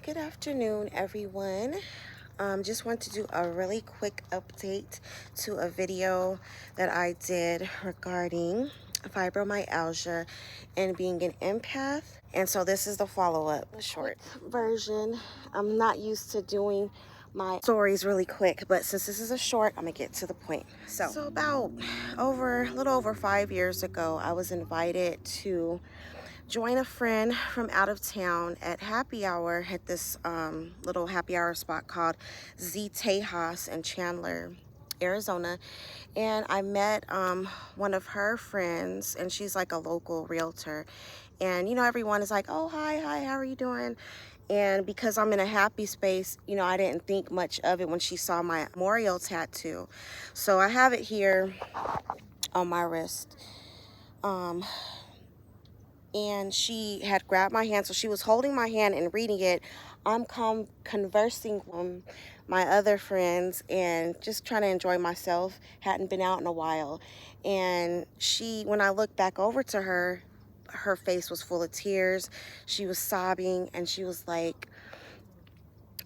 Good afternoon, everyone. Just want to do a really quick update to a video that I did regarding fibromyalgia and being an empath. And so this is the follow-up, short version. I'm not used to doing my stories really quick, but since this is a short, I'm gonna get to the point. So about a little over 5 years ago, I was invited to join a friend from out of town at happy hour at this little happy hour spot called Z Tejas in Chandler, Arizona. And I met one of her friends, and she's like a local realtor. And everyone is like, oh, hi, how are you doing? And because I'm in a happy space, I didn't think much of it when she saw my memorial tattoo. So I have it here on my wrist. And she had grabbed my hand, so she was holding my hand and reading it. I'm conversing with my other friends and just trying to enjoy myself. Hadn't been out in a while. And when I looked back over to her, her face was full of tears. She was sobbing, and she was like,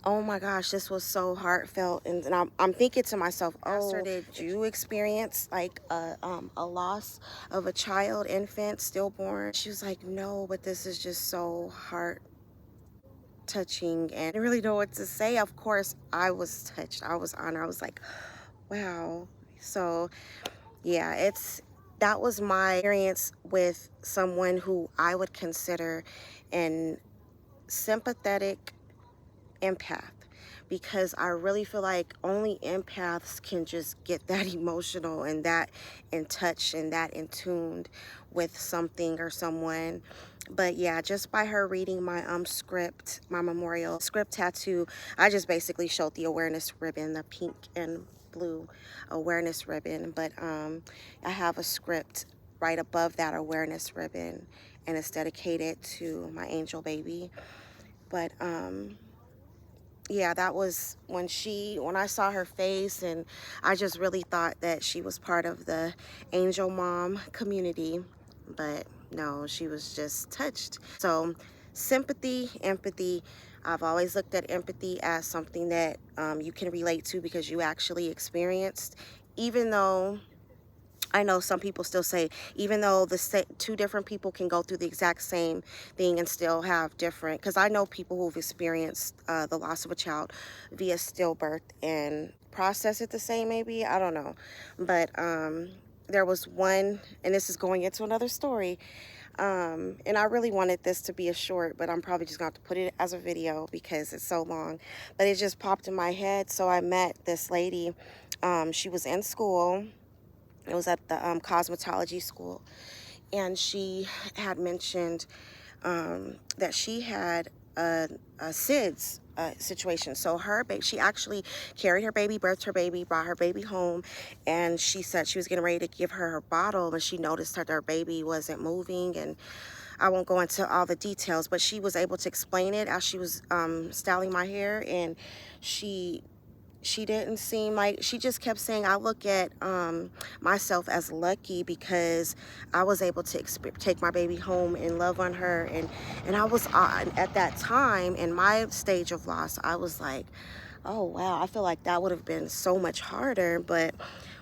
oh my gosh, this was so heartfelt. And I'm thinking to myself, oh, did you experience like a loss of a child, infant, stillborn? She was like, no, but this is just so heart touching, and I didn't really know what to say. Of course, I was touched. I was honored. I was like, wow. So yeah, that was my experience with someone who I would consider an sympathetic empath, because I really feel like only empaths can just get that emotional and that in touch and that in tuned with something or someone. But yeah, just by her reading my script, my memorial script tattoo, I just basically showed the awareness ribbon, the pink and blue awareness ribbon. But I have a script right above that awareness ribbon, and it's dedicated to my angel baby. But yeah, that was when I saw her face, and I just really thought that she was part of the angel mom community. But no, she was just touched. So sympathy, empathy, I've always looked at empathy as something that you can relate to because you actually experienced, even though I know some people still say, even though two different people can go through the exact same thing and still have different, because I know people who've experienced the loss of a child via stillbirth and process it the same, maybe, I don't know. But there was one, and this is going into another story, and I really wanted this to be a short, but I'm probably just going to have to put it as a video because it's so long. But it just popped in my head. So I met this lady. She was in school. It was at the cosmetology school, and she had mentioned that she had a SIDS situation. So her baby, she actually carried her baby, birthed her baby, brought her baby home, and she said she was getting ready to give her bottle, but she noticed that her baby wasn't moving. And I won't go into all the details, but she was able to explain it as she was styling my hair, and she didn't seem like, she just kept saying, I look at myself as lucky because I was able to take my baby home and love on her. And I was at that time in my stage of loss, I was like, oh wow, I feel like that would have been so much harder. But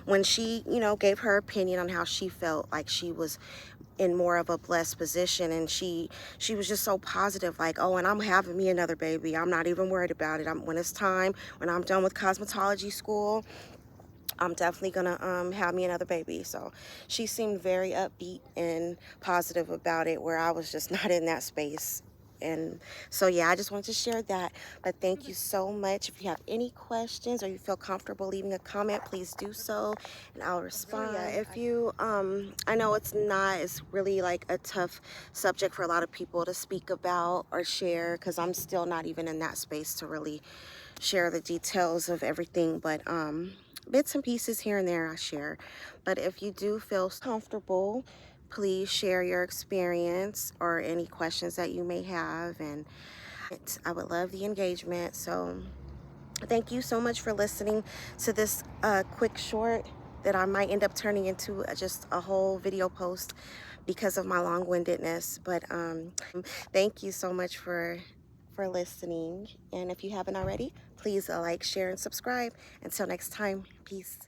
when she gave her opinion on how she felt like she was in more of a blessed position, and she was just so positive, like, oh, and I'm having me another baby, I'm not even worried about it. When it's time, when I'm done with cosmetology school, I'm definitely gonna have me another baby. So she seemed very upbeat and positive about it, where I was just not in that space. And so yeah, I just wanted to share that. But thank you so much. If you have any questions or you feel comfortable leaving a comment, please do so, and I'll respond. So yeah, if you I know it's really like a tough subject for a lot of people to speak about or share, because I'm still not even in that space to really share the details of everything. But bits and pieces here and there I share. But if you do feel comfortable, please share your experience or any questions that you may have, and I would love the engagement. So thank you so much for listening to this quick short that I might end up turning into just a whole video post because of my long-windedness. But thank you so much for for listening. And if you haven't already, please like, share, and subscribe. Until next time, peace.